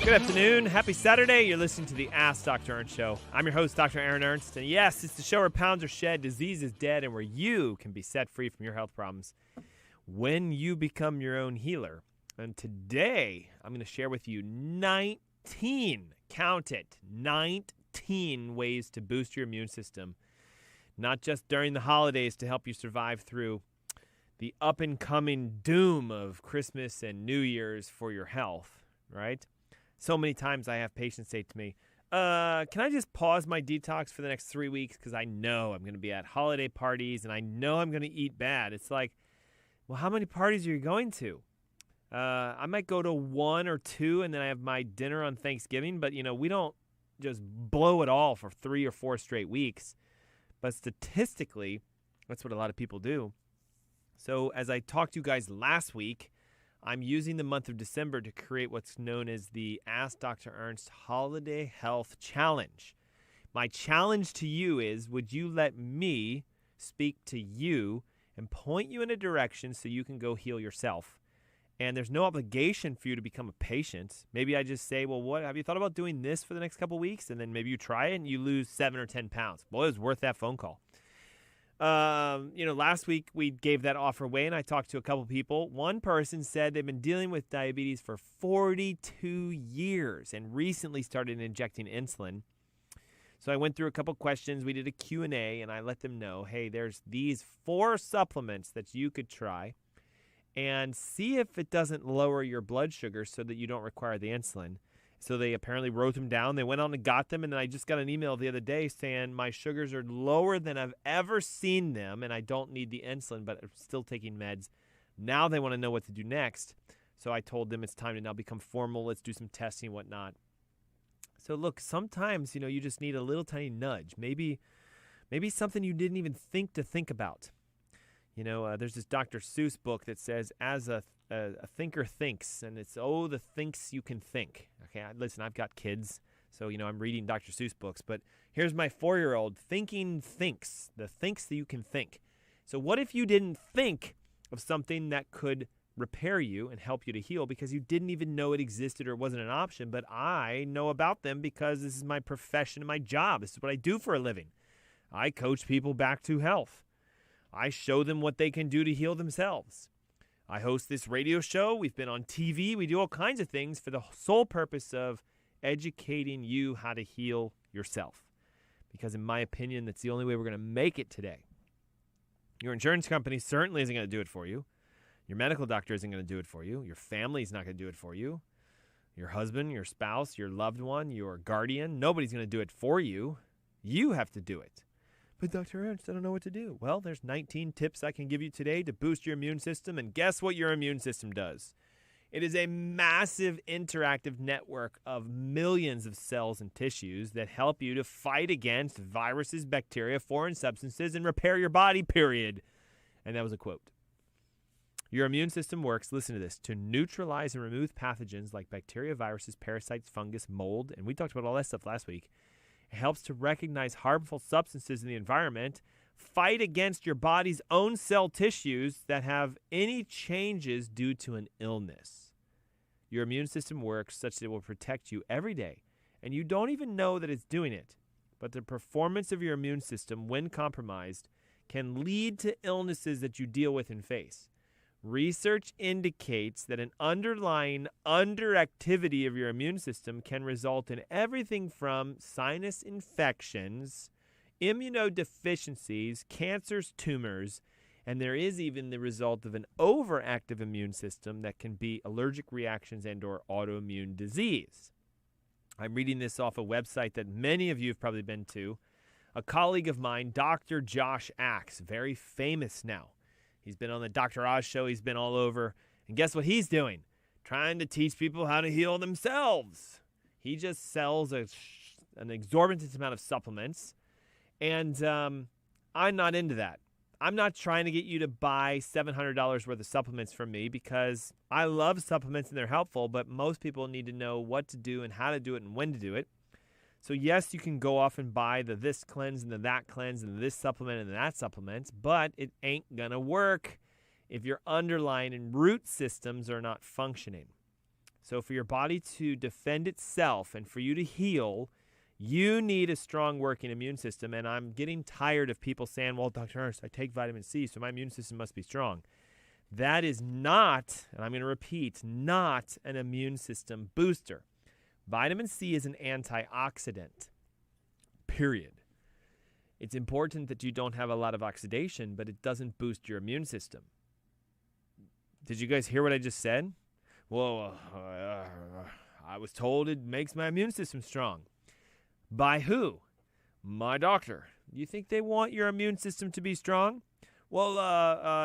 Good afternoon. Happy Saturday. You're listening to the Ask Dr. Ernst Show. I'm your host, Dr. Aaron Ernst. And yes, it's the show where pounds are shed, disease is dead, and where you can be set free from your health problems when you become your own healer. And today, I'm going to share with you 19, count it, 19 ways to boost your immune system, not just during the holidays to help you survive through the up-and-coming doom of Christmas and New Year's for your health, right? So many times I have patients say to me, can I just pause my detox for the next 3 weeks because I know I'm going to be at holiday parties and I know I'm going to eat bad. It's like, well, how many parties are you going to? I might go to 1 or 2 and then I have my dinner on Thanksgiving, but, we don't just blow it all for 3 or 4 straight weeks. But statistically, that's what a lot of people do. So as I talked to you guys last week, I'm using the month of December to create what's known as the Ask Dr. Ernst Holiday Health Challenge. My challenge to you is, would you let me speak to you and point you in a direction so you can go heal yourself? And there's no obligation for you to become a patient. Maybe I just say, well, what have you thought about doing this for the next couple of weeks? And then maybe you try it and you lose 7 or 10 pounds. Boy, it was worth that phone call. Last week we gave that offer away and I talked to a couple people. One person said they've been dealing with diabetes for 42 years and recently started injecting insulin. So I went through a couple questions. We did a Q&A and I let them know, hey, there's these 4 supplements that you could try and see if it doesn't lower your blood sugar so that you don't require the insulin. So they apparently wrote them down. They went on and got them. And then I just got an email the other day saying my sugars are lower than I've ever seen them. And I don't need the insulin, but I'm still taking meds. Now they want to know what to do next. So I told them it's time to now become formal. Let's do some testing and whatnot. So look, sometimes, you just need a little tiny nudge. Maybe something you didn't even think to think about. There's this Dr. Seuss book that says, as a thinker thinks, and it's, the thinks you can think. Okay, listen, I've got kids, so, I'm reading Dr. Seuss books, but here's my 4-year-old thinking thinks, the thinks that you can think. So what if you didn't think of something that could repair you and help you to heal because you didn't even know it existed or it wasn't an option, but I know about them because this is my profession and my job. This is what I do for a living. I coach people back to health. I show them what they can do to heal themselves. I host this radio show. We've been on TV. We do all kinds of things for the sole purpose of educating you how to heal yourself. Because in my opinion, that's the only way we're going to make it today. Your insurance company certainly isn't going to do it for you. Your medical doctor isn't going to do it for you. Your family's not going to do it for you. Your husband, your spouse, your loved one, your guardian, nobody's going to do it for you. You have to do it. But Dr. Ernst, I don't know what to do. Well, there's 19 tips I can give you today to boost your immune system, and guess what your immune system does? It is a massive interactive network of millions of cells and tissues that help you to fight against viruses, bacteria, foreign substances, and repair your body, period. And that was a quote. Your immune system works, listen to this, to neutralize and remove pathogens like bacteria, viruses, parasites, fungus, mold, and we talked about all that stuff last week. It helps to recognize harmful substances in the environment, fight against your body's own cell tissues that have any changes due to an illness. Your immune system works such that it will protect you every day, and you don't even know that it's doing it. But the performance of your immune system, when compromised, can lead to illnesses that you deal with and face. Research indicates that an underlying underactivity of your immune system can result in everything from sinus infections, immunodeficiencies, cancers, tumors, and there is even the result of an overactive immune system that can be allergic reactions and or autoimmune disease. I'm reading this off a website that many of you have probably been to. A colleague of mine, Dr. Josh Axe, very famous now. He's been on the Dr. Oz show. He's been all over. And guess what he's doing? Trying to teach people how to heal themselves. He just sells an exorbitant amount of supplements. And I'm not into that. I'm not trying to get you to buy $700 worth of supplements from me because I love supplements and they're helpful, but most people need to know what to do and how to do it and when to do it. So yes, you can go off and buy the this cleanse and the that cleanse and this supplement and that supplement, but it ain't gonna work if your underlying and root systems are not functioning. So for your body to defend itself and for you to heal, you need a strong working immune system. And I'm getting tired of people saying, well, Dr. Ernst, I take vitamin C, so my immune system must be strong. That is not, and I'm going to repeat, not an immune system booster. Vitamin C is an antioxidant, period. It's important that you don't have a lot of oxidation, but it doesn't boost your immune system. Did you guys hear what I just said? Well, I was told it makes my immune system strong. By who? My doctor. You think they want your immune system to be strong? Well,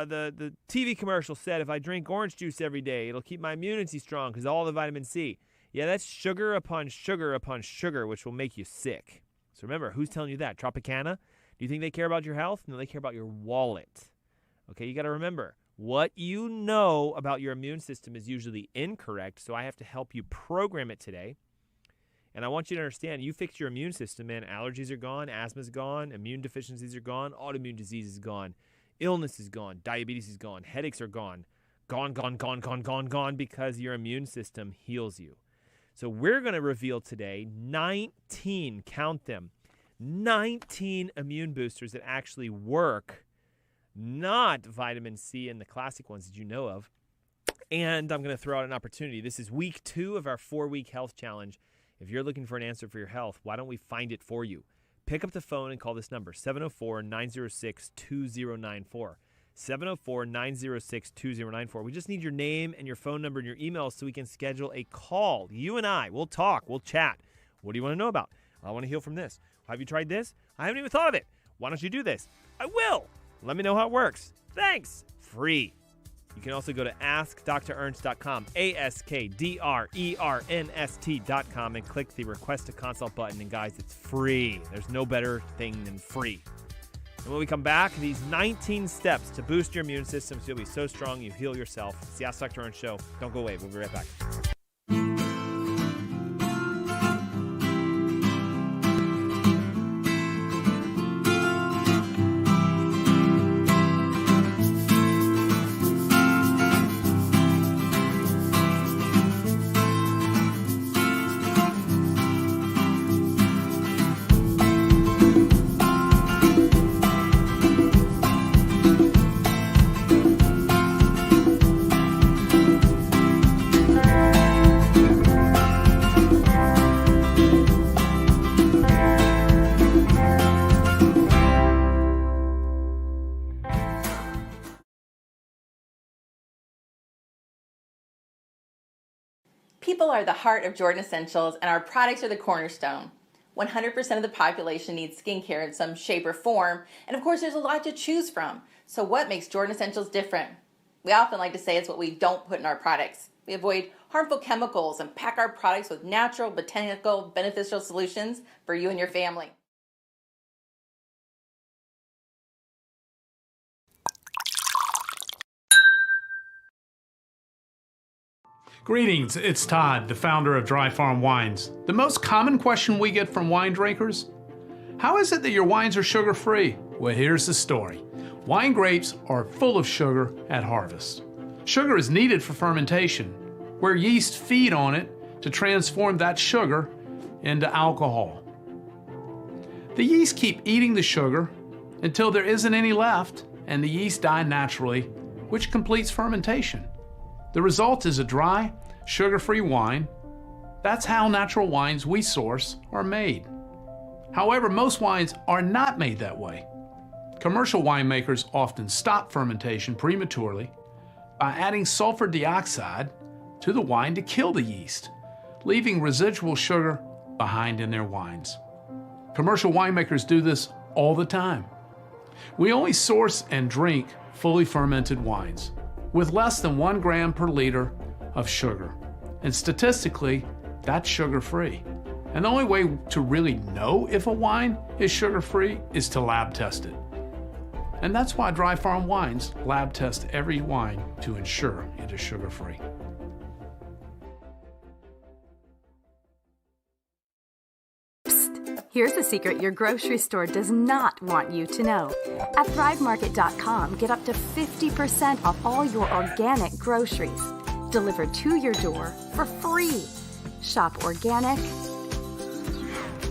the TV commercial said if I drink orange juice every day, it'll keep my immunity strong because all the vitamin C. Yeah, that's sugar upon sugar upon sugar, which will make you sick. So remember, who's telling you that? Tropicana? Do you think they care about your health? No, they care about your wallet. Okay, you got to remember, what you know about your immune system is usually incorrect, so I have to help you program it today. And I want you to understand, you fix your immune system, man, allergies are gone, asthma's gone, immune deficiencies are gone, autoimmune disease is gone, illness is gone, diabetes is gone, headaches are gone, gone, because your immune system heals you. So we're going to reveal today 19, count them, 19 immune boosters that actually work, not vitamin C and the classic ones that you know of. And I'm going to throw out an opportunity. This is week 2 of our 4-week health challenge. If you're looking for an answer for your health, why don't we find it for you? Pick up the phone and call this number, 704-906-2094. 704-906-2094. We just need your name and your phone number and your email so we can schedule a call. You and I, we'll talk, we'll chat. What do you want to know about? I want to heal from this. Have you tried this? I haven't even thought of it. Why don't you do this? I will. Let me know how it works. Thanks. Free. You can also go to AskDrErnst.com, AskDrErnst.com, and click the Request a Consult button. And guys, it's free. There's no better thing than free. And when we come back, these 19 steps to boost your immune system so you'll be so strong you heal yourself. It's the Ask Dr. Ernst Show. Don't go away. We'll be right back. People are the heart of Jordan Essentials, and our products are the cornerstone. 100% of the population needs skincare in some shape or form, and of course there's a lot to choose from. So what makes Jordan Essentials different? We often like to say it's what we don't put in our products. We avoid harmful chemicals and pack our products with natural, botanical, beneficial solutions for you and your family. Greetings, it's Todd, the founder of Dry Farm Wines. The most common question we get from wine drinkers: how is it that your wines are sugar-free? Well, here's the story. Wine grapes are full of sugar at harvest. Sugar is needed for fermentation, where yeast feed on it to transform that sugar into alcohol. The yeast keep eating the sugar until there isn't any left, and the yeast die naturally, which completes fermentation. The result is a dry, sugar-free wine. That's how natural wines we source are made. However, most wines are not made that way. Commercial winemakers often stop fermentation prematurely by adding sulfur dioxide to the wine to kill the yeast, leaving residual sugar behind in their wines. Commercial winemakers do this all the time. We only source and drink fully fermented wines with less than 1 gram per liter of sugar. And statistically, that's sugar-free. And the only way to really know if a wine is sugar-free is to lab test it. And that's why Dry Farm Wines lab test every wine to ensure it is sugar-free. Here's a secret your grocery store does not want you to know. At ThriveMarket.com, get up to 50% off all your organic groceries. delivered to your door for free. Shop organic,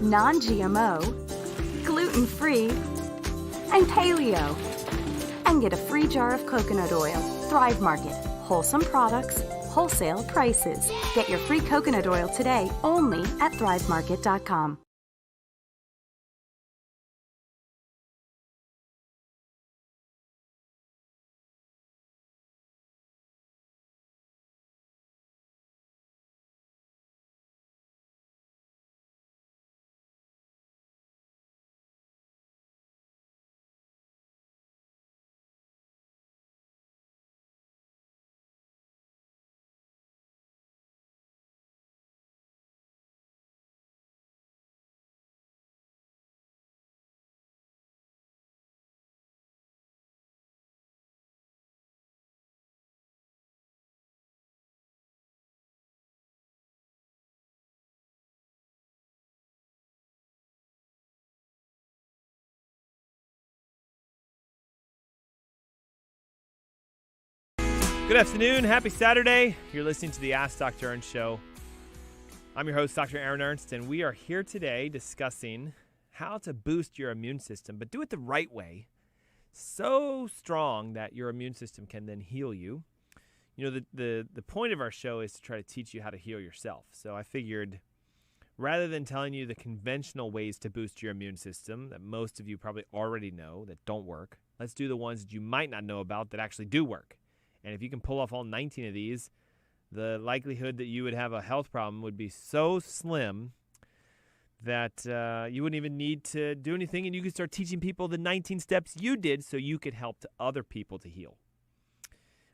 non-GMO, gluten-free, and paleo. And get a free jar of coconut oil. Thrive Market. Wholesome products, wholesale prices. Get your free coconut oil today only at thrivemarket.com. Good afternoon. Happy Saturday. You're listening to the Ask Dr. Ernst Show. I'm your host, Dr. Aaron Ernst, and we are here today discussing how to boost your immune system, but do it the right way, so strong that your immune system can then heal you. You know, the point of our show is to try to teach you how to heal yourself. So I figured rather than telling you the conventional ways to boost your immune system that most of you probably already know that don't work, let's do the ones that you might not know about that actually do work. And if you can pull off all 19 of these, the likelihood that you would have a health problem would be so slim that you wouldn't even need to do anything, and you could start teaching people the 19 steps you did so you could help other people to heal.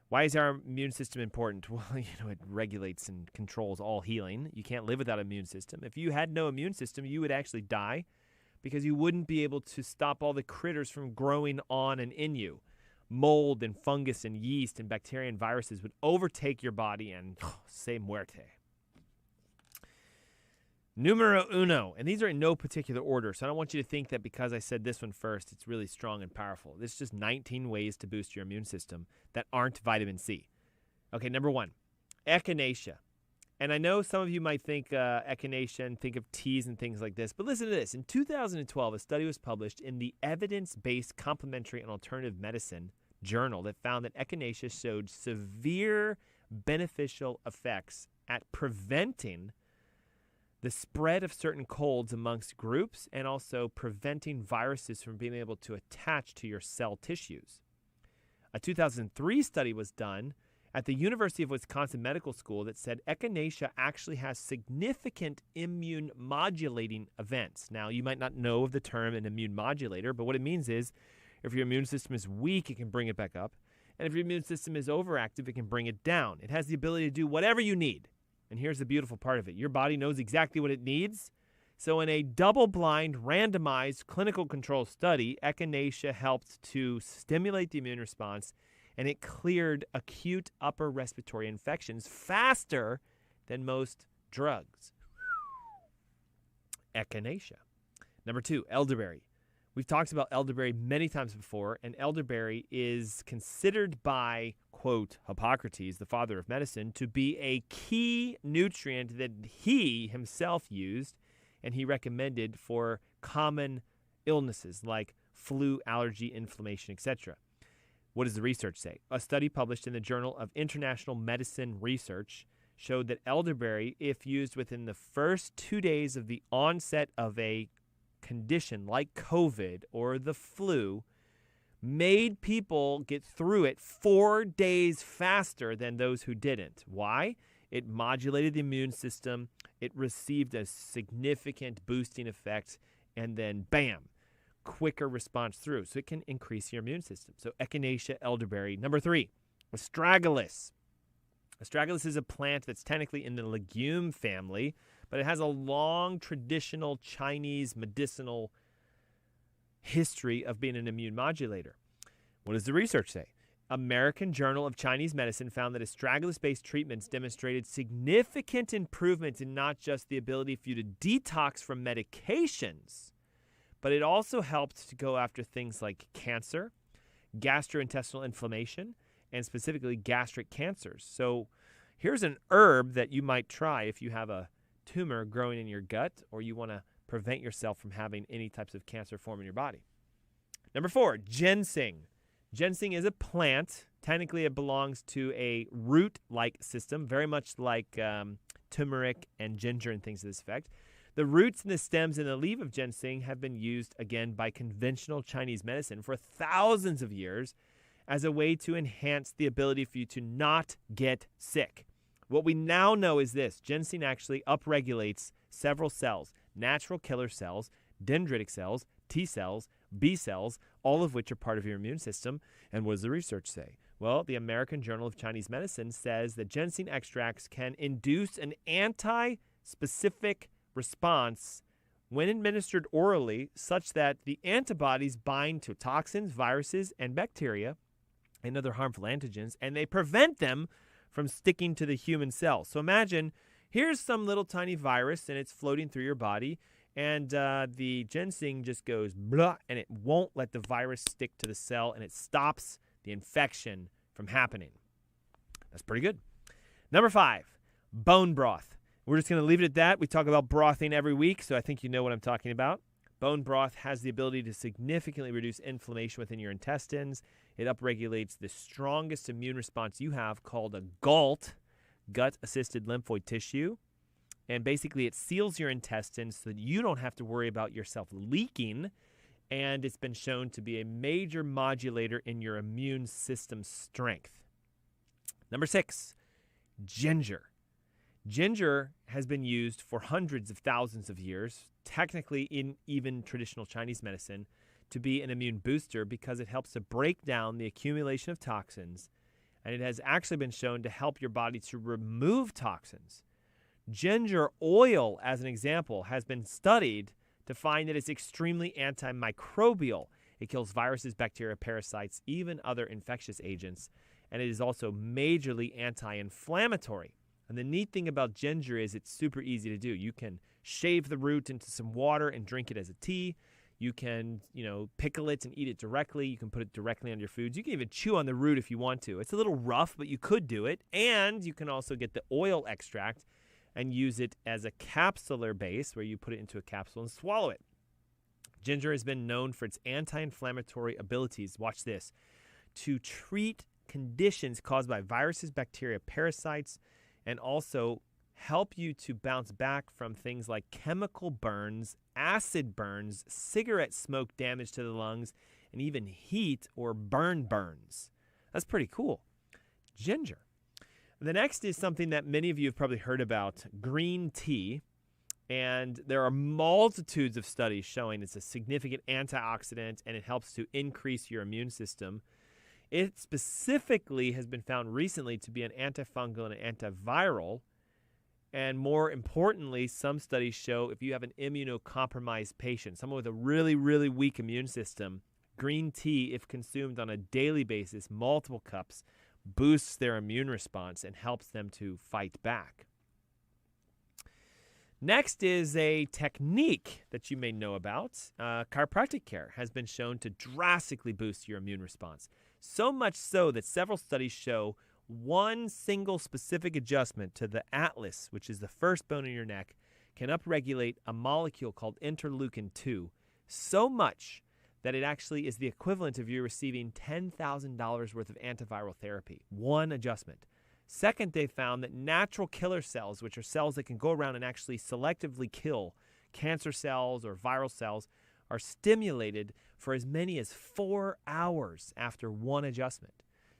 Why is our immune system important? Well, it regulates and controls all healing. You can't live without an immune system. If you had no immune system, you would actually die because you wouldn't be able to stop all the critters from growing on and in you. Mold and fungus and yeast and bacteria and viruses would overtake your body and se muerte. Numero uno, and these are in no particular order, so I don't want you to think that because I said this one first, it's really strong and powerful. This is just 19 ways to boost your immune system that aren't vitamin C. Okay, number one, echinacea. And I know some of you might think echinacea and think of teas and things like this, but listen to this. In 2012, a study was published in the Evidence-Based Complementary and Alternative Medicine journal that found that echinacea showed severe beneficial effects at preventing the spread of certain colds amongst groups and also preventing viruses from being able to attach to your cell tissues. A 2003 study was done at the University of Wisconsin Medical School that said echinacea actually has significant immune modulating events. Now, you might not know of the term an immune modulator, but what it means is if your immune system is weak, it can bring it back up. And if your immune system is overactive, it can bring it down. It has the ability to do whatever you need. And here's the beautiful part of it. Your body knows exactly what it needs. So in a double-blind, randomized clinical control study, echinacea helped to stimulate the immune response, and it cleared acute upper respiratory infections faster than most drugs. Echinacea. Number two, elderberry. We've talked about elderberry many times before, and elderberry is considered by, quote, Hippocrates, the father of medicine, to be a key nutrient that he himself used and he recommended for common illnesses like flu, allergy, inflammation, etc. What does the research say? A study published in the Journal of International Medicine Research showed that elderberry, if used within the first 2 days of the onset of a condition like COVID or the flu, made people get through it 4 days faster than those who didn't. Why? It modulated the immune system, it received a significant boosting effect, and then bam, quicker response through. So it can increase your immune system. So echinacea, elderberry. Number three, astragalus. Astragalus is a plant that's technically in the legume family, but it has a long traditional Chinese medicinal history of being an immune modulator. What does the research say? American Journal of Chinese Medicine found that astragalus-based treatments demonstrated significant improvements in not just the ability for you to detox from medications, but it also helped to go after things like cancer, gastrointestinal inflammation, and specifically gastric cancers. So Here's an herb that you might try if you have a tumor growing in your gut or you want to prevent yourself from having any types of cancer form in your body. Number 4, ginseng. Ginseng is a plant. Technically, it belongs to a root-like system, very much like turmeric and ginger and things to this effect. The roots and the stems and the leaf of ginseng have been used, again, by conventional Chinese medicine for thousands of years as a way to enhance the ability for you to not get sick. What we now know is this. Ginseng actually upregulates several cells, natural killer cells, dendritic cells, T cells, B cells, all of which are part of your immune system. And what does the research say? Well, the American Journal of Chinese Medicine says that ginseng extracts can induce an anti-specific response when administered orally, such that the antibodies bind to toxins, viruses, and bacteria and other harmful antigens, and they prevent them from sticking to the human cell. So imagine, here's some little tiny virus, and it's floating through your body, and the ginseng just goes blah, and it won't let the virus stick to the cell, and it stops the infection from happening. That's pretty good. Number 5, bone broth. We're just going to leave it at that. We talk about brothing every week, so I think you know what I'm talking about. Bone broth has the ability to significantly reduce inflammation within your intestines. It upregulates the strongest immune response you have, called a GALT, gut-assisted lymphoid tissue. And basically, it seals your intestines so that you don't have to worry about yourself leaking. And it's been shown to be a major modulator in your immune system strength. Number 6, ginger. Ginger has been used for hundreds of thousands of years, technically in even traditional Chinese medicine, to be an immune booster because it helps to break down the accumulation of toxins, and it has actually been shown to help your body to remove toxins. Ginger oil, as an example, has been studied to find that it's extremely antimicrobial. It kills viruses, bacteria, parasites, even other infectious agents, and it is also majorly anti-inflammatory. And the neat thing about ginger is it's super easy to do. You can shave the root into some water and drink it as a tea. You can, pickle it and eat it directly. You can put it directly on your foods. You can even chew on the root if you want to. It's a little rough, but you could do it. And you can also get the oil extract and use it as a capsular base where you put it into a capsule and swallow it. Ginger has been known for its anti-inflammatory abilities, watch this, to treat conditions caused by viruses, bacteria, parasites, and also help you to bounce back from things like chemical burns, acid burns, cigarette smoke damage to the lungs, and even heat or burns. That's pretty cool. Ginger. The next is something that many of you have probably heard about, green tea. And there are multitudes of studies showing it's a significant antioxidant and it helps to increase your immune system. It specifically has been found recently to be an antifungal and an antiviral. And more importantly, some studies show if you have an immunocompromised patient, someone with a really, really weak immune system, green tea, if consumed on a daily basis, multiple cups, boosts their immune response and helps them to fight back. Next is a technique that you may know about. Chiropractic care has been shown to drastically boost your immune response. So much so that several studies show one single specific adjustment to the atlas, which is the first bone in your neck, can upregulate a molecule called interleukin-2 so much that it actually is the equivalent of you receiving $10,000 worth of antiviral therapy. One adjustment. Second, they found that natural killer cells, which are cells that can go around and actually selectively kill cancer cells or viral cells, are stimulated for as many as 4 hours after one adjustment.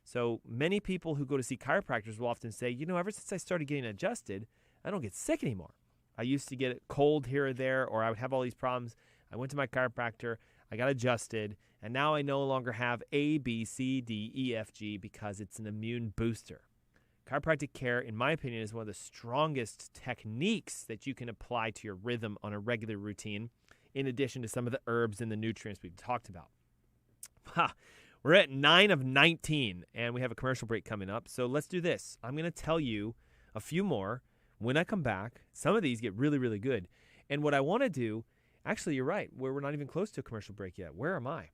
So many people who go to see chiropractors will often say, ever since I started getting adjusted, I don't get sick anymore. I used to get a cold here or there, or I would have all these problems. I went to my chiropractor, I got adjusted, and now I no longer have A, B, C, D, E, F, G because it's an immune booster. Chiropractic care, in my opinion, is one of the strongest techniques that you can apply to your rhythm on a regular routine, in addition to some of the herbs and the nutrients we've talked about. We're at 9 of 19, and we have a commercial break coming up. So let's do this. I'm going to tell you a few more when I come back. Some of these get really, really good. And what I want to do, actually, you're right. We're not even close to a commercial break yet. Where am I?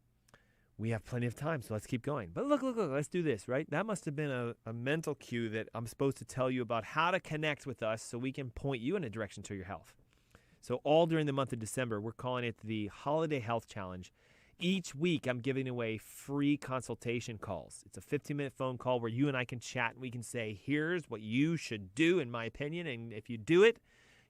we have plenty of time, so let's keep going. But look, let's do this, right? That must have been a mental cue that I'm supposed to tell you about how to connect with us so we can point you in a direction to your health. So all during the month of December, we're calling it the Holiday Health Challenge. Each week, I'm giving away free consultation calls. It's a 15-minute phone call where you and I can chat and we can say, here's what you should do, in my opinion, and if you do it,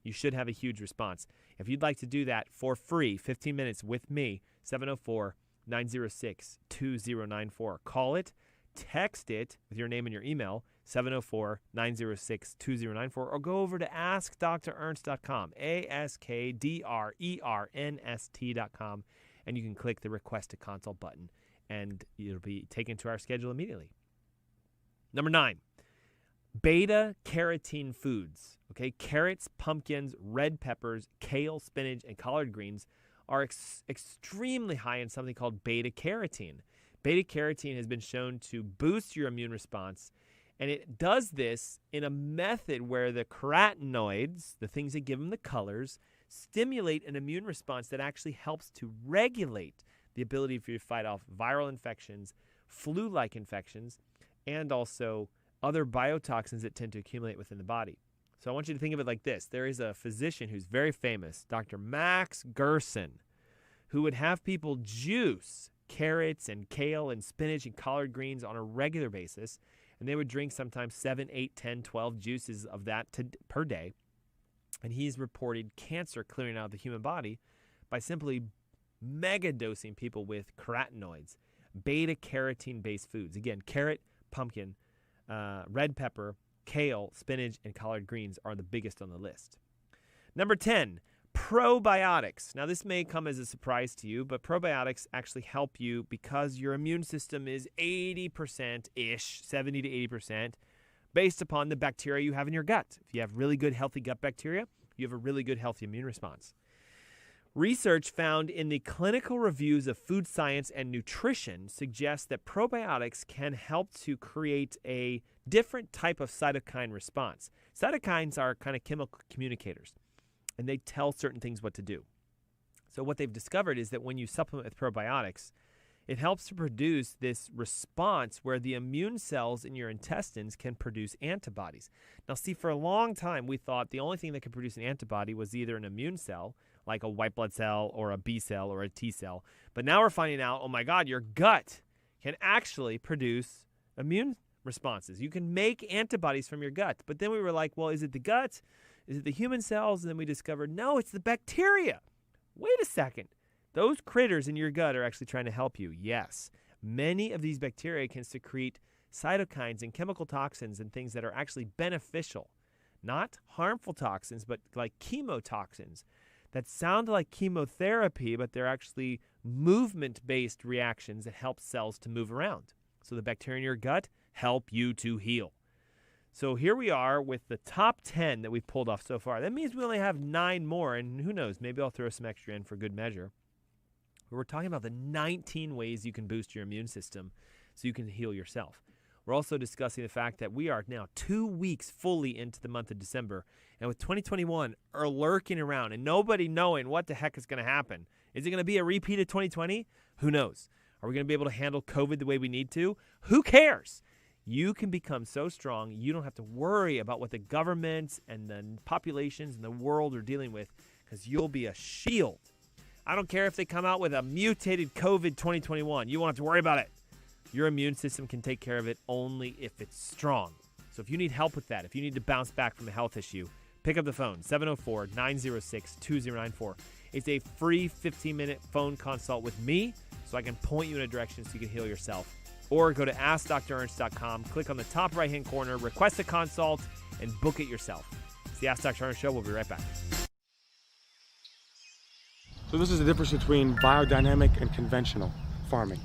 you should have a huge response. If you'd like to do that for free, 15 minutes with me, 704-906-2094. Call it, text it with your name and your email, 704-906-2094, or go over to AskDrErnst.com, AskDrErnst.com, and you can click the Request a Consult button, and it'll be taken to our schedule immediately. Number 9, beta-carotene foods. Okay, carrots, pumpkins, red peppers, kale, spinach, and collard greens are extremely high in something called beta-carotene. Beta-carotene has been shown to boost your immune response, and it does this in a method where the carotenoids, the things that give them the colors, stimulate an immune response that actually helps to regulate the ability for you to fight off viral infections, flu-like infections, and also other biotoxins that tend to accumulate within the body. So I want you to think of it like this. There is a physician who's very famous, Dr. Max Gerson, who would have people juice carrots and kale and spinach and collard greens on a regular basis, and they would drink sometimes 7, 8, 10, 12 juices of that per day. And he's reported cancer clearing out of the human body by simply mega dosing people with carotenoids, beta-carotene-based foods. Again, carrot, pumpkin, red pepper, kale, spinach, and collard greens are the biggest on the list. Number 10, probiotics. Now, this may come as a surprise to you, but probiotics actually help you because your immune system is 80%-ish, 70 to 80%, based upon the bacteria you have in your gut. If you have really good, healthy gut bacteria, you have a really good, healthy immune response. Research found in the clinical reviews of food science and nutrition suggests that probiotics can help to create a different type of cytokine response. Cytokines are kind of chemical communicators, and they tell certain things what to do. So what they've discovered is that when you supplement with probiotics, it helps to produce this response where the immune cells in your intestines can produce antibodies. Now, see, for a long time, we thought the only thing that could produce an antibody was either an immune cell, like a white blood cell or a B cell or a T cell. But now we're finding out, oh my God, your gut can actually produce immune responses. You can make antibodies from your gut. But then we were like, well, is it the gut? Is it the human cells? And then we discovered, no, it's the bacteria. Wait a second. Those critters in your gut are actually trying to help you. Yes, many of these bacteria can secrete cytokines and chemical toxins and things that are actually beneficial. Not harmful toxins, but like chemotoxins that sound like chemotherapy, but they're actually movement-based reactions that help cells to move around. So the bacteria in your gut help you to heal. So here we are with the top 10 that we've pulled off so far. That means we only have 9 more, and who knows, maybe I'll throw some extra in for good measure. We're talking about the 19 ways you can boost your immune system so you can heal yourself. We're also discussing the fact that we are now 2 weeks fully into the month of December, and with 2021 are lurking around and nobody knowing what the heck is going to happen. Is it going to be a repeat of 2020? Who knows? Are we going to be able to handle COVID the way we need to? Who cares? You can become so strong, you don't have to worry about what the governments and the populations and the world are dealing with, because you'll be a shield. I don't care if they come out with a mutated COVID 2021. You won't have to worry about it. Your immune system can take care of it only if it's strong. So if you need help with that, if you need to bounce back from a health issue, pick up the phone, 704-906-2094. It's a free 15-minute phone consult with me so I can point you in a direction so you can heal yourself. Or go to AskDrErnst.com, click on the top right-hand corner, request a consult, and book it yourself. It's the Ask Dr. Ernst Show. We'll be right back. So this is the difference between biodynamic and conventional farming.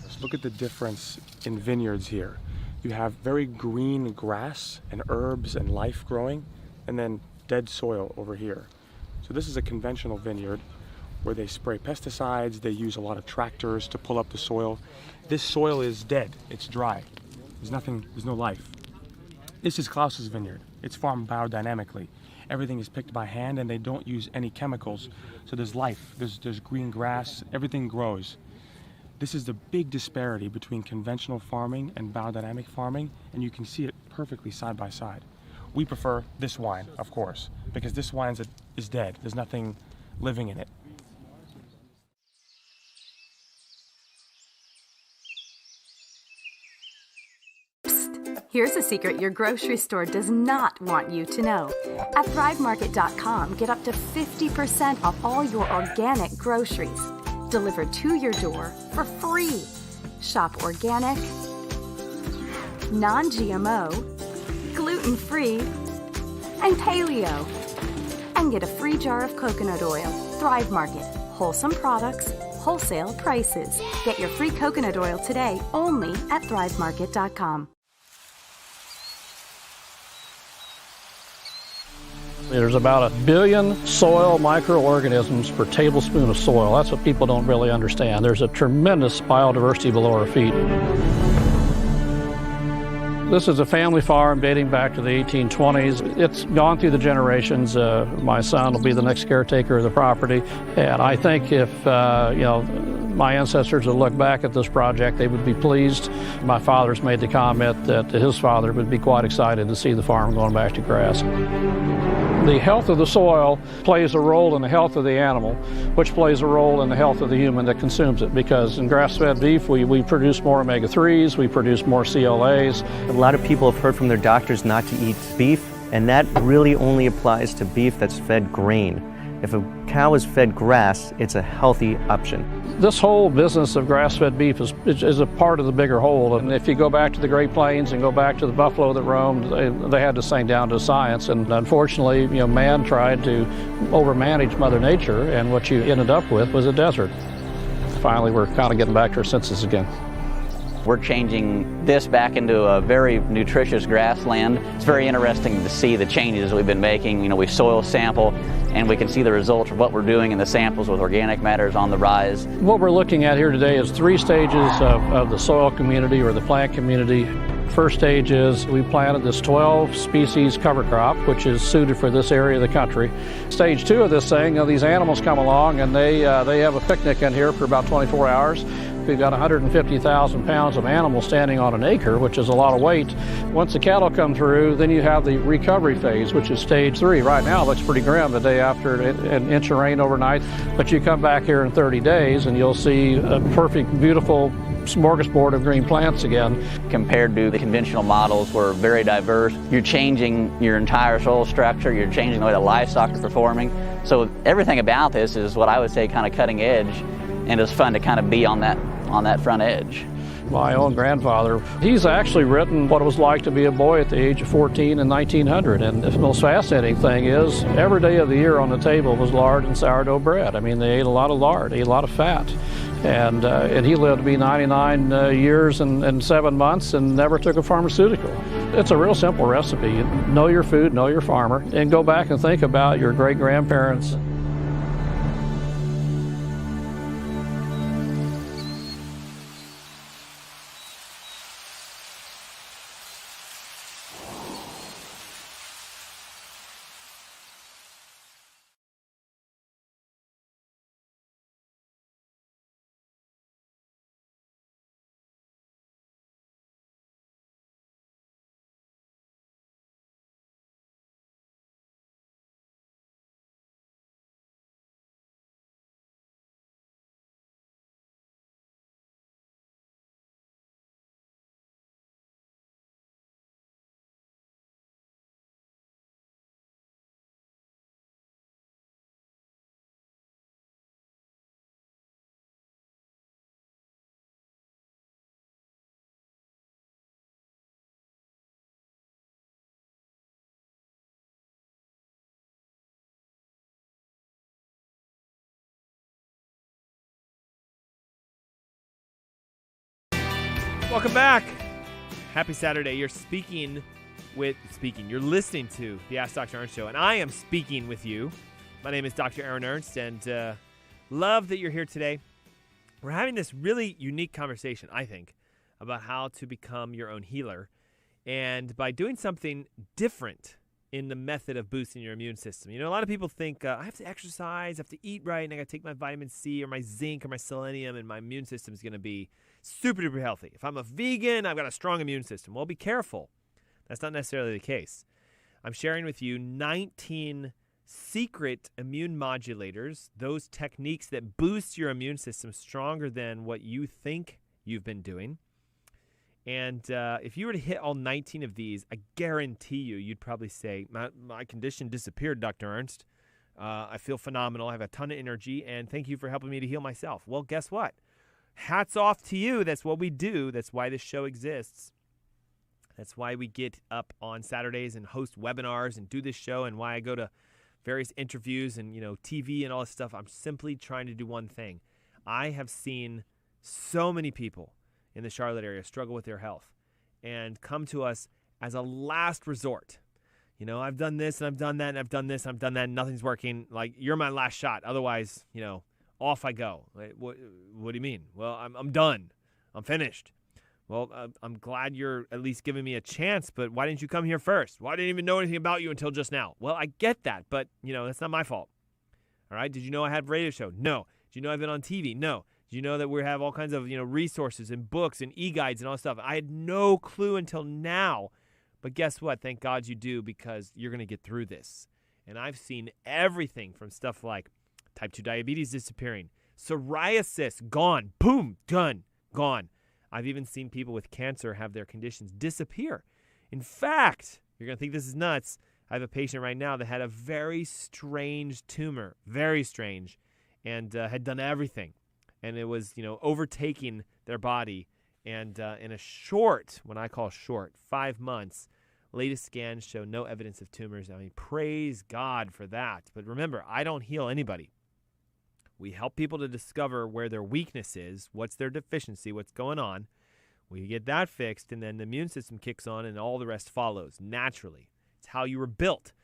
Let's look at the difference in vineyards here. You have very green grass and herbs and life growing, and then dead soil over here. So this is a conventional vineyard where they spray pesticides, they use a lot of tractors to pull up the soil. This soil is dead, it's dry. There's no life. This is Klaus's vineyard. It's farmed biodynamically. Everything is picked by hand and they don't use any chemicals. So there's life, there's green grass, everything grows. This is the big disparity between conventional farming and biodynamic farming, and you can see it perfectly side by side. We prefer this wine, of course, because this wine is dead. There's nothing living in it. Here's a secret your grocery store does not want you to know. At ThriveMarket.com, get up to 50% off all your organic groceries, delivered to your door for free. Shop organic, non-GMO, gluten-free, and paleo. And get a free jar of coconut oil. Thrive Market. Wholesome products, wholesale prices. Get your free coconut oil today only at ThriveMarket.com. There's about 1 billion soil microorganisms per tablespoon of soil. That's what people don't really understand. There's a tremendous biodiversity below our feet. This is a family farm dating back to the 1820s. It's gone through the generations. My son will be the next caretaker of the property. And I think if, my ancestors would look back at this project, they would be pleased. My father's made the comment that his father would be quite excited to see the farm going back to grass. The health of the soil plays a role in the health of the animal, which plays a role in the health of the human that consumes it, because in grass-fed beef, we produce more omega-3s, we produce more CLAs. A lot of people have heard from their doctors not to eat beef, and that really only applies to beef that's fed grain. If a cow is fed grass, it's a healthy option. This whole business of grass-fed beef is a part of the bigger whole. And if you go back to the Great Plains and go back to the buffalo that roamed, they had this thing down to science. And unfortunately, man tried to overmanage Mother Nature, and what you ended up with was a desert. Finally, we're kind of getting back to our senses again. We're changing this back into a very nutritious grassland. It's very interesting to see the changes we've been making. We soil sample, and we can see the results of what we're doing in the samples with organic matters on the rise. What we're looking at here today is 3 stages of the soil community or the plant community. First stage is we planted this 12 species cover crop, which is suited for this area of the country. Stage 2 of this thing, these animals come along and they have a picnic in here for about 24 hours. We've got 150,000 pounds of animals standing on an acre, which is a lot of weight. Once the cattle come through, then you have the recovery phase, which is stage 3. Right now it looks pretty grim the day after an inch of rain overnight, but you come back here in 30 days and you'll see a perfect, beautiful smorgasbord of green plants again. Compared to the conventional models, we're very diverse. You're changing your entire soil structure, you're changing the way the livestock are performing. So everything about this is what I would say kind of cutting edge, and it's fun to kind of be on that front edge. My own grandfather, he's actually written what it was like to be a boy at the age of 14 in 1900. And the most fascinating thing is every day of the year on the table was lard and sourdough bread. I mean, they ate a lot of lard, ate a lot of fat. And he lived to be 99 years and 7 months and never took a pharmaceutical. It's a real simple recipe. Know your food, know your farmer, and go back and think about your great-grandparents. Welcome back. Happy Saturday. You're you're listening to the Ask Dr. Ernst Show, and I am speaking with you. My name is Dr. Aaron Ernst, and love that you're here today. We're having this really unique conversation, I think, about how to become your own healer. And by doing something different in the method of boosting your immune system. You know, a lot of people think, I have to exercise, I have to eat right, and I got to take my vitamin C or my zinc or my selenium, and my immune system is going to be super duper healthy. If I'm a vegan, I've got a strong immune system. Well, be careful. That's not necessarily the case. I'm sharing with you 19 secret immune modulators, those techniques that boost your immune system stronger than what you think you've been doing. And if you were to hit all 19 of these, I guarantee you'd probably say, my condition disappeared, Dr. Ernst. I feel phenomenal. I have a ton of energy, and thank you for helping me to heal myself. Well, guess what? Hats off to you. That's what we do. That's why this show exists. That's why we get up on Saturdays and host webinars and do this show, and why I go to various interviews and, TV and all this stuff. I'm simply trying to do one thing. I have seen so many people in the Charlotte area struggle with their health and come to us as a last resort. I've done this and I've done that and I've done this and I've done that and nothing's working. Like, you're my last shot. Otherwise, off I go. Like, what do you mean? Well, I'm done. I'm finished. Well, I'm glad you're at least giving me a chance, but why didn't you come here first? Well, I didn't even know anything about you until just now. Well, I get that, but, that's not my fault. All right? Did you know I had a radio show? No. Did you know I've been on TV? No. Did you know that we have all kinds of, resources and books and e-guides and all that stuff? I had no clue until now. But guess what? Thank God you do, because you're going to get through this. And I've seen everything from stuff like type 2 diabetes disappearing, psoriasis gone, boom, done, gone. I've even seen people with cancer have their conditions disappear. In fact, you're going to think this is nuts. I have a patient right now that had a very strange tumor, very strange, and had done everything. And it was, overtaking their body. And in a short, when I call short, 5 months, latest scans show no evidence of tumors. I mean, praise God for that. But remember, I don't heal anybody. We help people to discover where their weakness is, what's their deficiency, what's going on. We get that fixed, and then the immune system kicks on, and all the rest follows naturally. It's how you were built.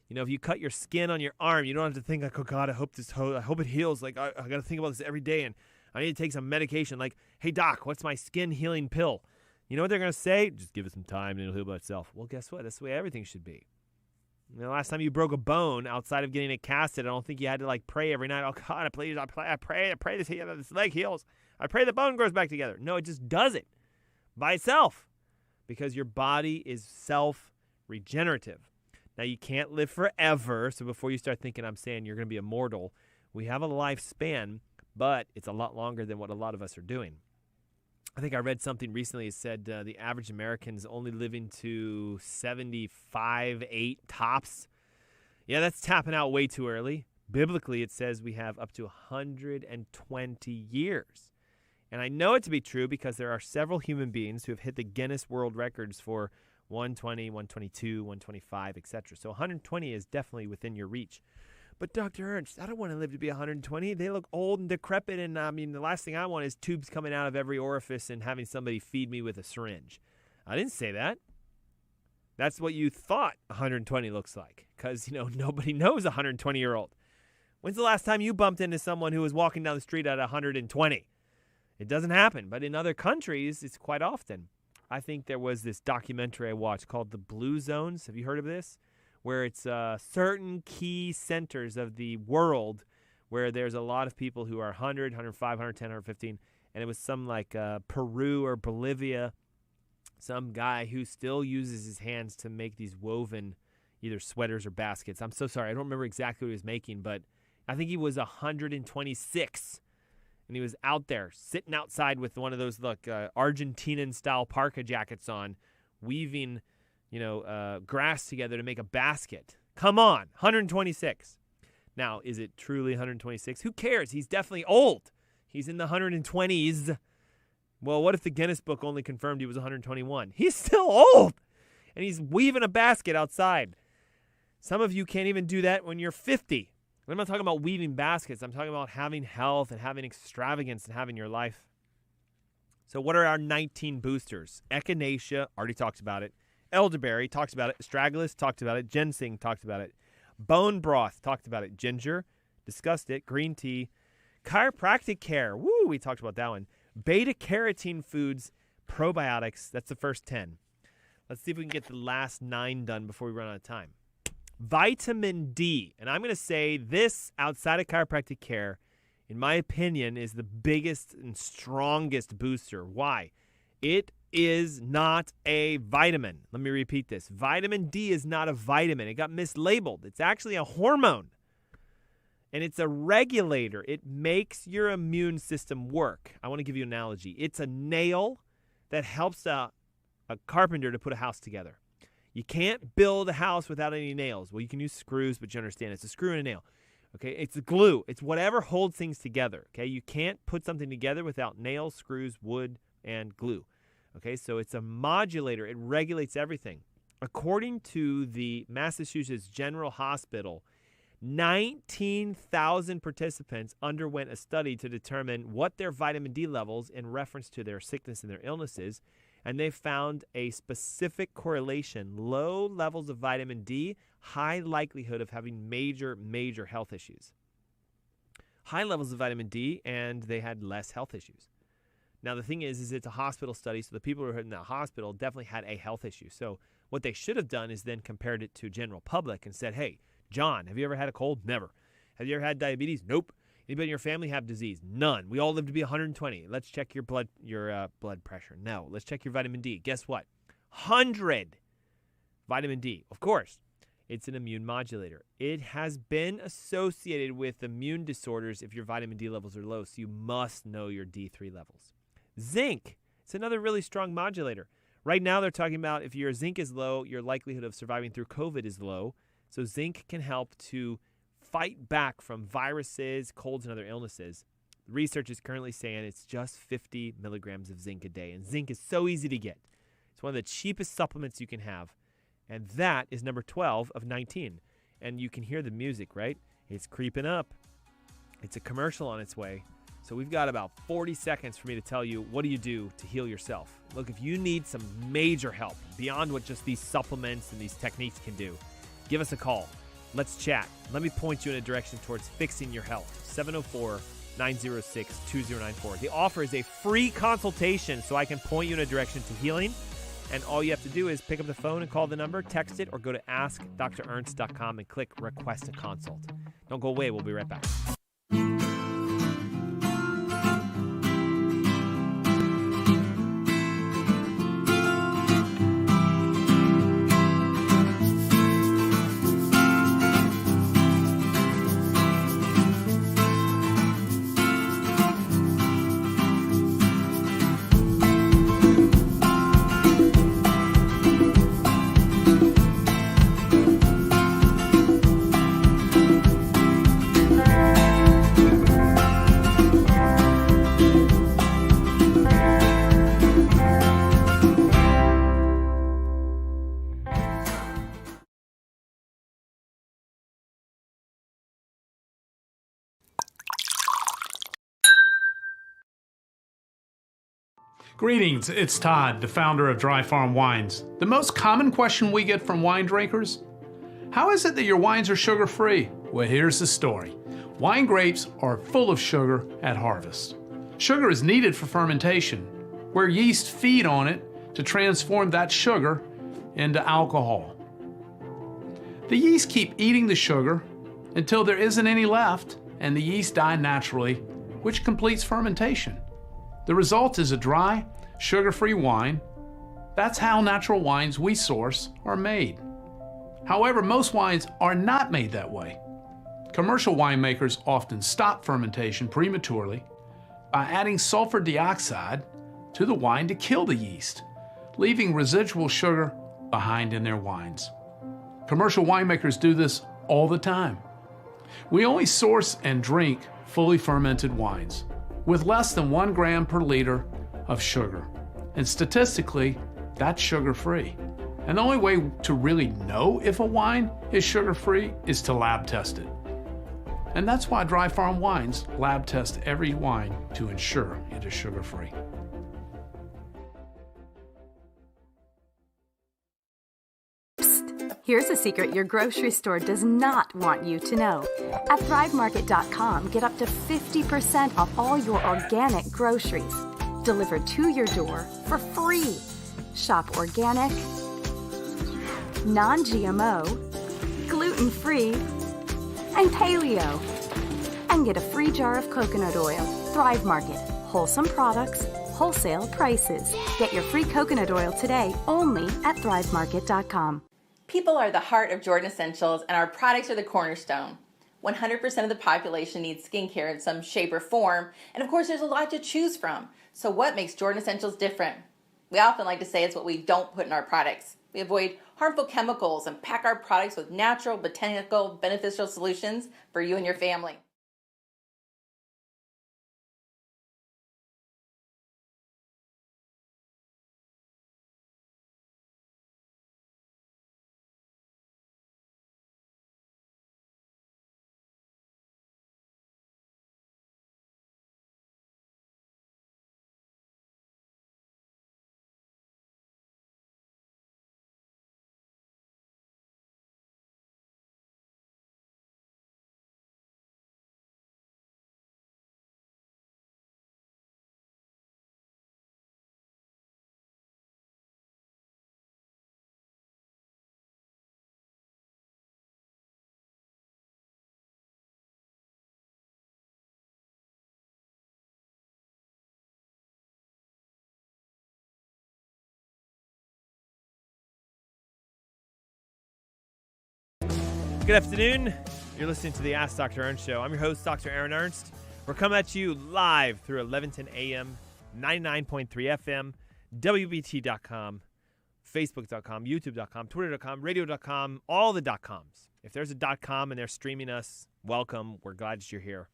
If you cut your skin on your arm, you don't have to think like, oh God, I hope it heals. Like, I got to think about this every day, and I need to take some medication. Like, hey doc, what's my skin healing pill? You know what they're going to say? Just give it some time and it'll heal by itself. Well, guess what? That's the way everything should be. The last time you broke a bone outside of getting it casted, I don't think you had to pray every night. Oh God, I pray this leg heals. I pray the bone grows back together. No, it just does it by itself, because your body is self-regenerative. Now, you can't live forever, so before you start thinking I'm saying you're going to be immortal, we have a lifespan, but it's a lot longer than what a lot of us are doing. I think I read something recently that said the average American is only living to 75, 8 tops. Yeah, that's tapping out way too early. Biblically, it says we have up to 120 years. And I know it to be true because there are several human beings who have hit the Guinness World Records for 120, 122, 125, etc. So 120 is definitely within your reach. But Dr. Ernst, I don't want to live to be 120. They look old and decrepit, and the last thing I want is tubes coming out of every orifice and having somebody feed me with a syringe. I didn't say that. That's what you thought 120 looks like, because, nobody knows a 120-year-old. When's the last time you bumped into someone who was walking down the street at 120? It doesn't happen, but in other countries, it's quite often. I think there was this documentary I watched called The Blue Zones. Have you heard of this? Where it's certain key centers of the world where there's a lot of people who are 100, 105, 110, 115. And it was some Peru or Bolivia, some guy who still uses his hands to make these woven either sweaters or baskets. I'm so sorry. I don't remember exactly what he was making, but I think he was 126. And he was out there sitting outside with one of those Argentinian-style parka jackets on, weaving grass together to make a basket. Come on, 126. Now, is it truly 126? Who cares? He's definitely old. He's in the 120s. Well, what if the Guinness Book only confirmed he was 121? He's still old, and he's weaving a basket outside. Some of you can't even do that when you're 50. I'm not talking about weaving baskets. I'm talking about having health and having extravagance and having your life. So what are our 19 boosters? Echinacea, already talked about it. Elderberry, talked about it. Astragalus, talked about it. Ginseng, talked about it. Bone broth, talked about it. Ginger, discussed it. Green tea. Chiropractic care, woo, we talked about that one. Beta-carotene foods, probiotics, that's the first 10. Let's see if we can get the last 9 done before we run out of time. Vitamin D, and I'm going to say this outside of chiropractic care, in my opinion, is the biggest and strongest booster. Why? It is not a vitamin. Let me repeat this. Vitamin D is not a vitamin. It got mislabeled. It's actually a hormone, and it's a regulator. It makes your immune system work. I want to give you an analogy. It's a nail that helps a carpenter to put a house together. You can't build a house without any nails. Well, you can use screws, but you understand it's a screw and a nail. Okay, it's a glue. It's whatever holds things together. Okay, you can't put something together without nails, screws, wood, and glue. Okay, so it's a modulator. It regulates everything. According to the Massachusetts General Hospital, 19,000 participants underwent a study to determine what their vitamin D levels in reference to their sickness and their illnesses, and they found a specific correlation. Low levels of vitamin D, high likelihood of having major health issues. High levels of vitamin D, and they had less health issues. Now, the thing is it's a hospital study, so the people who were in that hospital definitely had a health issue. So what they should have done is then compared it to general public and said, hey, John, have you ever had a cold? Never. Have you ever had diabetes? Nope. Anybody in your family have disease? None. We all live to be 120. Let's check your blood pressure. No. Let's check your vitamin D. Guess what? 100 vitamin D. Of course, it's an immune modulator. It has been associated with immune disorders if your vitamin D levels are low, so you must know your D3 levels. Zinc. It's another really strong modulator. Right now, they're talking about if your zinc is low, your likelihood of surviving through COVID is low. So zinc can help to fight back from viruses, colds, and other illnesses. Research is currently saying it's just 50 milligrams of zinc a day. And zinc is so easy to get. It's one of the cheapest supplements you can have. And that is number 12 of 19. And you can hear the music, right? It's creeping up. It's a commercial on its way. So we've got about 40 seconds for me to tell you, what do you do to heal yourself? Look, if you need some major help beyond what just these supplements and these techniques can do, give us a call. Let's chat. Let me point you in a direction towards fixing your health. 704-906-2094. The offer is a free consultation so I can point you in a direction to healing. And all you have to do is pick up the phone and call the number, text it, or go to askdrernst.com and click request a consult. Don't go away. We'll be right back. Greetings, it's Todd, the founder of Dry Farm Wines. The most common question we get from wine drinkers: how is it that your wines are sugar-free? Well, here's the story. Wine grapes are full of sugar at harvest. Sugar is needed for fermentation, where yeast feed on it to transform that sugar into alcohol. The yeast keep eating the sugar until there isn't any left, and the yeast die naturally, which completes fermentation. The result is a dry, sugar-free wine. That's how natural wines we source are made. However, most wines are not made that way. Commercial winemakers often stop fermentation prematurely by adding sulfur dioxide to the wine to kill the yeast, leaving residual sugar behind in their wines. Commercial winemakers do this all the time. We only source and drink fully fermented wines with less than 1 gram per liter of sugar. And statistically, that's sugar-free. And the only way to really know if a wine is sugar-free is to lab test it. And that's why Dry Farm Wines lab test every wine to ensure it is sugar-free. Here's a secret your grocery store does not want you to know. At ThriveMarket.com, get up to 50% off all your organic groceries, delivered to your door for free. Shop organic, non-GMO, gluten-free, and paleo. And get a free jar of coconut oil. Thrive Market. Wholesome products, wholesale prices. Get your free coconut oil today only at thrivemarket.com. People are the heart of Jordan Essentials, and our products are the cornerstone. 100% of the population needs skincare in some shape or form, and of course there's a lot to choose from. So what makes Jordan Essentials different? We often like to say it's what we don't put in our products. We avoid harmful chemicals and pack our products with natural, botanical, beneficial solutions for you and your family. Good afternoon. You're listening to the Ask Dr. Ernst Show. I'm your host, Dr. Aaron Ernst. We're coming at you live through 1110 AM, 99.3 FM, WBT.com, Facebook.com, YouTube.com, Twitter.com, Radio.com, all the .coms. If there's a .com and they're streaming us, welcome. We're glad that you're here.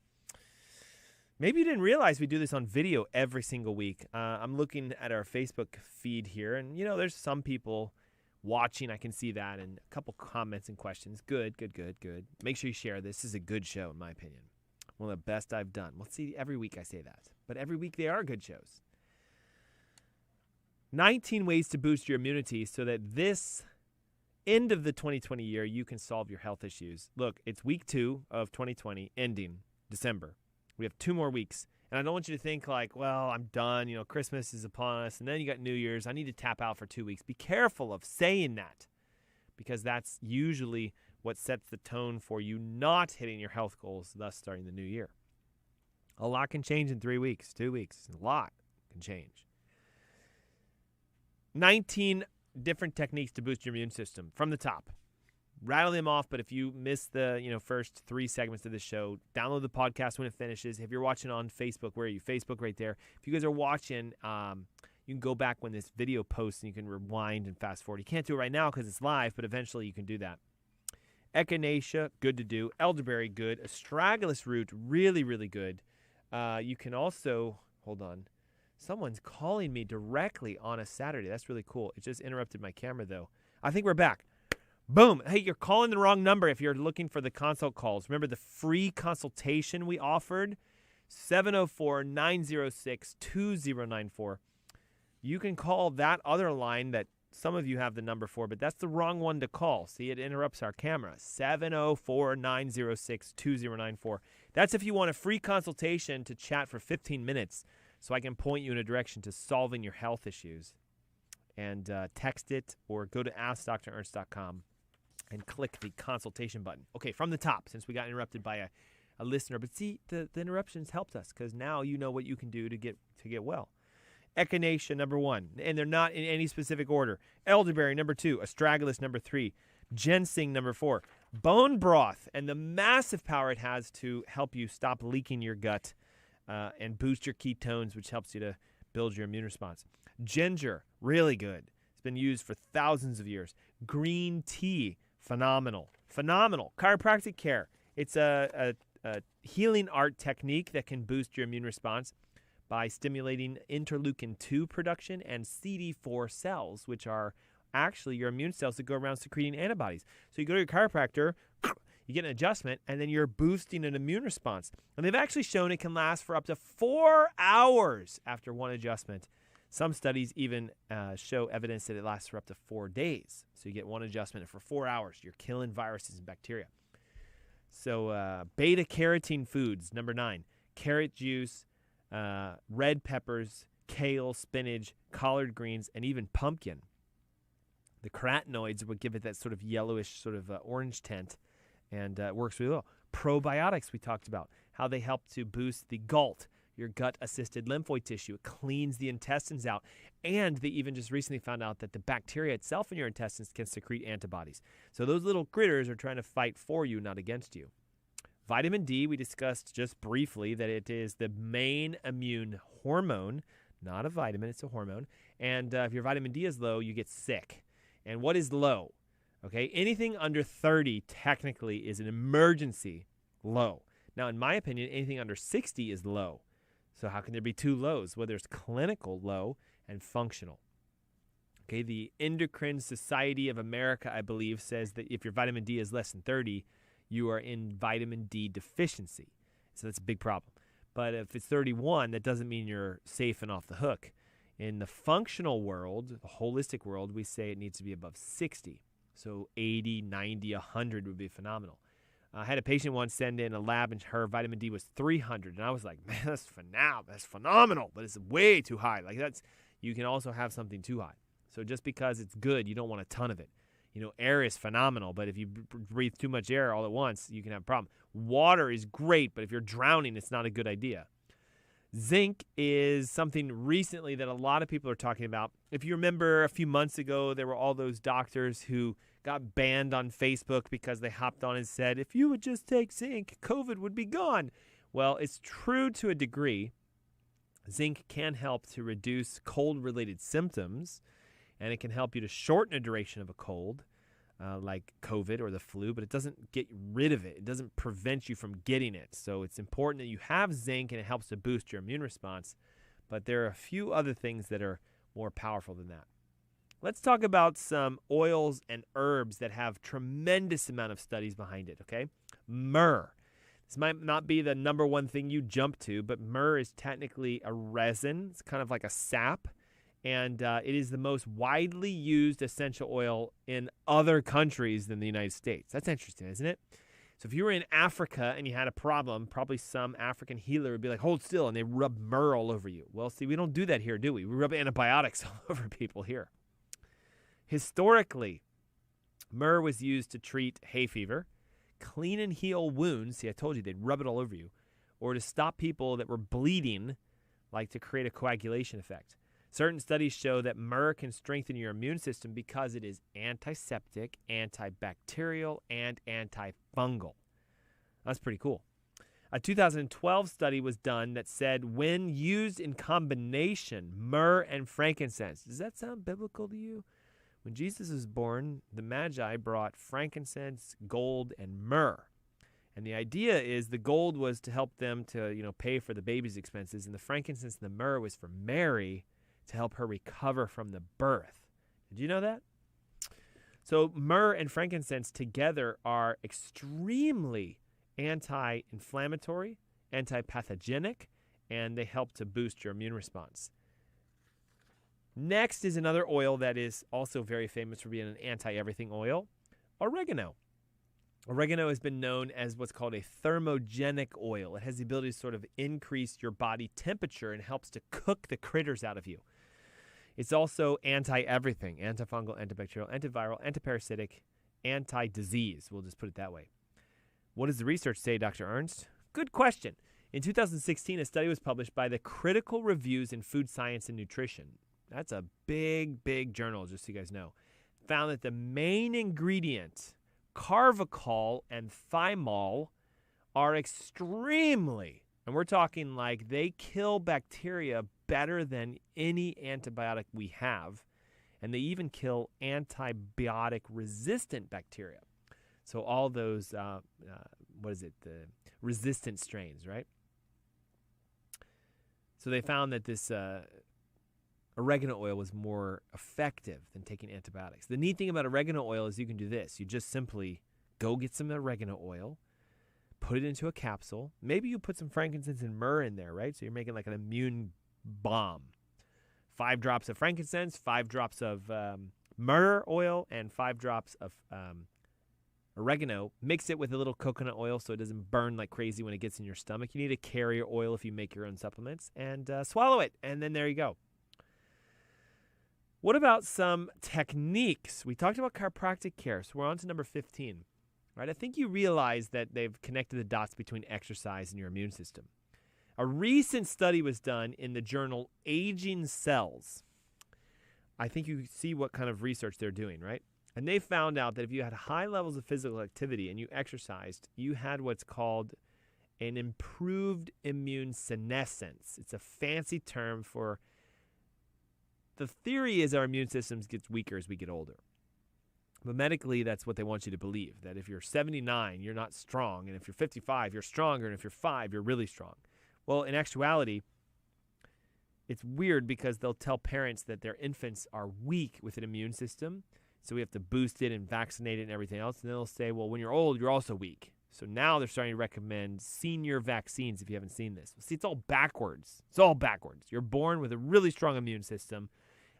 Maybe you didn't realize we do this on video every single week. I'm looking at our Facebook feed here, and, you know, there's some people watching. I can see that, and a couple comments and questions. Good. Make sure you share this. This is a good show, in my opinion. One of the best I've done. Well, see, every week I say that, but every week they are good shows. 19 ways to boost your immunity so that this end of the 2020 year, you can solve your health issues. Look, it's week 2 of 2020, ending December. We have 2 more weeks. And I don't want you to think like, well, I'm done. You know, Christmas is upon us. And then you got New Year's. I need to tap out for 2 weeks. Be careful of saying that, because that's usually what sets the tone for you not hitting your health goals, thus starting the new year. A lot can change in 3 weeks, 2 weeks. A lot can change. 19 different techniques to boost your immune system from the top. Rattle them off, but if you miss the first 3 segments of the show, download the podcast when it finishes. If you're watching on Facebook, where are you? Facebook right there. If you guys are watching, you can go back when this video posts and you can rewind and fast forward. You can't do it right now because it's live, but eventually you can do that. Echinacea, good to do. Elderberry, good. Astragalus root, really, really good. You can also, hold on. Someone's calling me directly on a Saturday. That's really cool. It just interrupted my camera, though. I think we're back. Boom. Hey, you're calling the wrong number if you're looking for the consult calls. Remember the free consultation we offered? 704-906-2094. You can call that other line that some of you have the number for, but that's the wrong one to call. See, it interrupts our camera. 704-906-2094. That's if you want a free consultation to chat for 15 minutes so I can point you in a direction to solving your health issues. And text it or go to AskDrErnst.com. and click the consultation button. Okay, from the top, since we got interrupted by a listener. But see, the interruptions helped us because now you know what you can do to get well. Echinacea, number 1. And they're not in any specific order. Elderberry, number 2. Astragalus, number 3. Ginseng, number 4. Bone broth and the massive power it has to help you stop leaking your gut and boost your ketones, which helps you to build your immune response. Ginger, really good. It's been used for thousands of years. Green tea, phenomenal. Chiropractic care. It's a healing art technique that can boost your immune response by stimulating interleukin-2 production and CD4 cells, which are actually your immune cells that go around secreting antibodies. So you go to your chiropractor, you get an adjustment, and then you're boosting an immune response. And they've actually shown it can last for up to 4 hours after one adjustment. Some studies even show evidence that it lasts for up to 4 days. So you get one adjustment for 4 hours. You're killing viruses and bacteria. So beta-carotene foods, number 9. Carrot juice, red peppers, kale, spinach, collard greens, and even pumpkin. The carotenoids would give it that sort of yellowish, sort of orange tint, and it works really well. Probiotics we talked about, how they help to boost the GALT, your gut-assisted lymphoid tissue. It cleans the intestines out. And they even just recently found out that the bacteria itself in your intestines can secrete antibodies. So those little critters are trying to fight for you, not against you. Vitamin D, we discussed just briefly that it is the main immune hormone, not a vitamin, it's a hormone. And if your vitamin D is low, you get sick. And what is low? Okay, anything under 30 technically is an emergency low. Now, in my opinion, anything under 60 is low. So how can there be two lows? Well, there's clinical low and functional. Okay, the Endocrine Society of America, I believe, says that if your vitamin D is less than 30, you are in vitamin D deficiency. So that's a big problem. But if it's 31, that doesn't mean you're safe and off the hook. In the functional world, the holistic world, we say it needs to be above 60. So 80, 90, 100 would be phenomenal. I had a patient once send in a lab and her vitamin D was 300. And I was like, man, that's phenomenal, but it's way too high. Like you can also have something too high. So just because it's good, you don't want a ton of it. You know, air is phenomenal, but if you breathe too much air all at once, you can have a problem. Water is great, but if you're drowning, it's not a good idea. Zinc is something recently that a lot of people are talking about. If you remember a few months ago, there were all those doctors who got banned on Facebook because they hopped on and said, if you would just take zinc, COVID would be gone. Well, it's true to a degree. Zinc can help to reduce cold-related symptoms, and it can help you to shorten the duration of a cold, like COVID or the flu, but it doesn't get rid of it. It doesn't prevent you from getting it. So it's important that you have zinc, and it helps to boost your immune response. But there are a few other things that are more powerful than that. Let's talk about some oils and herbs that have tremendous amount of studies behind it, okay? Myrrh. This might not be the number one thing you jump to, but myrrh is technically a resin. It's kind of like a sap. And it is the most widely used essential oil in other countries than the United States. That's interesting, isn't it? So if you were in Africa and you had a problem, probably some African healer would be like, hold still, and they rub myrrh all over you. Well, see, we don't do that here, do we? We rub antibiotics all over people here. Historically, myrrh was used to treat hay fever, clean and heal wounds. See, I told you they'd rub it all over you. Or to stop people that were bleeding, like to create a coagulation effect. Certain studies show that myrrh can strengthen your immune system because it is antiseptic, antibacterial, and antifungal. That's pretty cool. A 2012 study was done that said when used in combination, myrrh and frankincense. Does that sound biblical to you? When Jesus was born, the Magi brought frankincense, gold, and myrrh. And the idea is the gold was to help them to, pay for the baby's expenses, and the frankincense and the myrrh was for Mary to help her recover from the birth. Did you know that? So myrrh and frankincense together are extremely anti-inflammatory, anti-pathogenic, and they help to boost your immune response. Next is another oil that is also very famous for being an anti-everything oil, oregano. Oregano has been known as what's called a thermogenic oil. It has the ability to sort of increase your body temperature and helps to cook the critters out of you. It's also anti-everything, antifungal, antibacterial, antiviral, antiparasitic, anti-disease. We'll just put it that way. What does the research say, Dr. Ernst? Good question. In 2016, a study was published by the Critical Reviews in Food Science and Nutrition. That's a big, big journal, just so you guys know. Found that the main ingredient, carvacol and thymol, are extremely, and we're talking like they kill bacteria better than any antibiotic we have, and they even kill antibiotic-resistant bacteria. So all those, the resistant strains, right? So they found that this oregano oil was more effective than taking antibiotics. The neat thing about oregano oil is you can do this. You just simply go get some oregano oil, put it into a capsule. Maybe you put some frankincense and myrrh in there, right? So you're making like an immune bomb. 5 drops of frankincense, 5 drops of myrrh oil, and 5 drops of oregano. Mix it with a little coconut oil so it doesn't burn like crazy when it gets in your stomach. You need a carrier oil if you make your own supplements, and swallow it, and then there you go. What about some techniques? We talked about chiropractic care, so we're on to number 15. Right? I think you realize that they've connected the dots between exercise and your immune system. A recent study was done in the journal Aging Cells. I think you see what kind of research they're doing, right? And they found out that if you had high levels of physical activity and you exercised, you had what's called an improved immune senescence. It's a fancy term for, the theory is our immune system gets weaker as we get older. But medically, that's what they want you to believe, that if you're 79, you're not strong, and if you're 55, you're stronger, and if you're 5, you're really strong. Well, in actuality, it's weird because they'll tell parents that their infants are weak with an immune system, so we have to boost it and vaccinate it and everything else, and they'll say, well, when you're old, you're also weak. So now they're starting to recommend senior vaccines if you haven't seen this. See, it's all backwards. It's all backwards. You're born with a really strong immune system,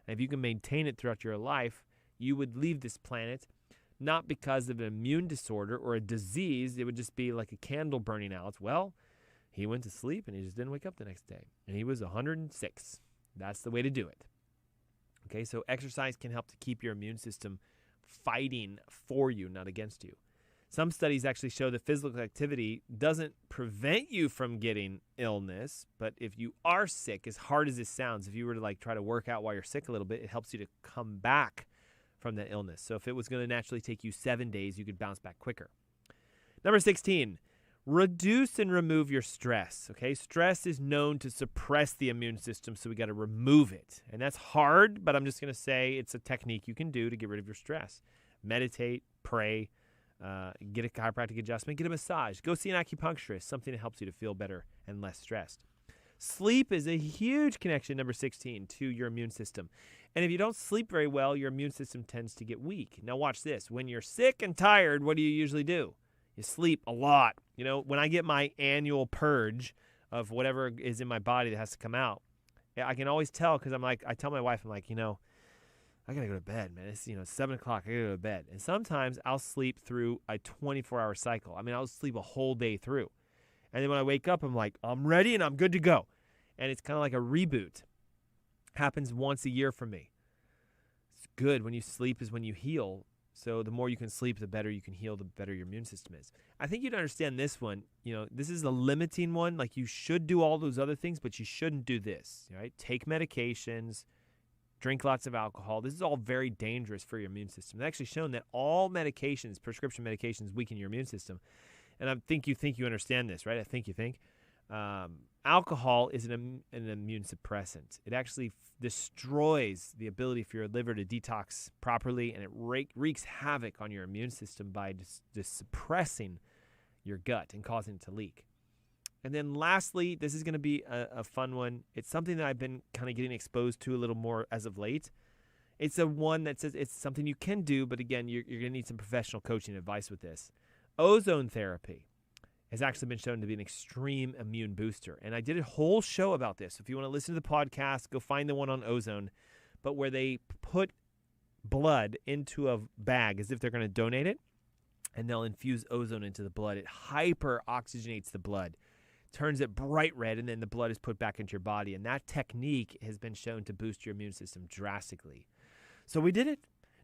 and if you can maintain it throughout your life, you would leave this planet not because of an immune disorder or a disease. It would just be like a candle burning out. Well, he went to sleep and he just didn't wake up the next day. And he was 106. That's the way to do it. Okay, so exercise can help to keep your immune system fighting for you, not against you. Some studies actually show that physical activity doesn't prevent you from getting illness, but if you are sick, as hard as this sounds, if you were to try to work out while you're sick a little bit, it helps you to come back from that illness. So if it was going to naturally take you 7 days, you could bounce back quicker. Number 16, reduce and remove your stress. Okay, stress is known to suppress the immune system, so we got to remove it. And that's hard, but I'm just going to say it's a technique you can do to get rid of your stress. Meditate, pray, get a chiropractic adjustment, get a massage, go see an acupuncturist, something that helps you to feel better and less stressed. Sleep is a huge connection, number 16, to your immune system. And if you don't sleep very well, your immune system tends to get weak. Now watch this. When you're sick and tired, what do you usually do? You sleep a lot. You know, when I get my annual purge of whatever is in my body that has to come out, I can always tell because I tell my wife, I got to go to bed, man. It's, 7 o'clock. I got to go to bed. And sometimes I'll sleep through a 24-hour cycle. I'll sleep a whole day through. And then when I wake up, I'm like, I'm ready and I'm good to go. And it's kind of like a reboot. Happens once a year for me. It's good. When you sleep is when you heal. So the more you can sleep, the better you can heal, the better your immune system is. I think you'd understand this one. This is a limiting one. You should do all those other things, but you shouldn't do this, right? Take medications, drink lots of alcohol. This is all very dangerous for your immune system. It's actually shown that all medications, prescription medications, weaken your immune system. And I think you understand this, right? I think you think. Alcohol is an immune suppressant. It actually destroys the ability for your liver to detox properly, and it wreaks havoc on your immune system by just suppressing your gut and causing it to leak. And then lastly, this is going to be a fun one. It's something that I've been kind of getting exposed to a little more as of late. It's a one that says it's something you can do, but again, you're going to need some professional coaching advice with this. Ozone therapy has actually been shown to be an extreme immune booster. And I did a whole show about this. If you want to listen to the podcast, go find the one on ozone, but where they put blood into a bag as if they're going to donate it, and they'll infuse ozone into the blood. It hyper-oxygenates the blood, turns it bright red, and then the blood is put back into your body. And that technique has been shown to boost your immune system drastically. So we did it.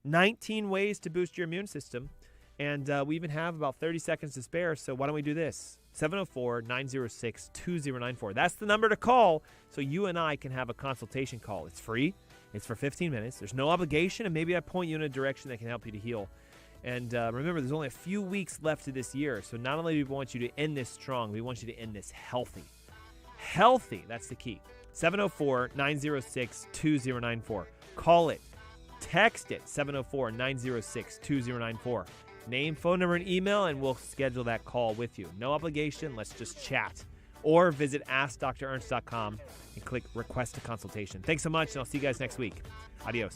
19 ways to boost your immune system. And we even have about 30 seconds to spare, so why don't we do this? 704-906-2094. That's the number to call so you and I can have a consultation call. It's free. It's for 15 minutes. There's no obligation, and maybe I point you in a direction that can help you to heal. And remember, there's only a few weeks left of this year, so not only do we want you to end this strong, we want you to end this healthy. Healthy, that's the key. 704-906-2094. Call it. Text it, 704-906-2094. Name, phone number, and email, and we'll schedule that call with you. No obligation. Let's just chat. Or visit AskDrErnst.com and click Request a Consultation. Thanks so much, and I'll see you guys next week. Adios.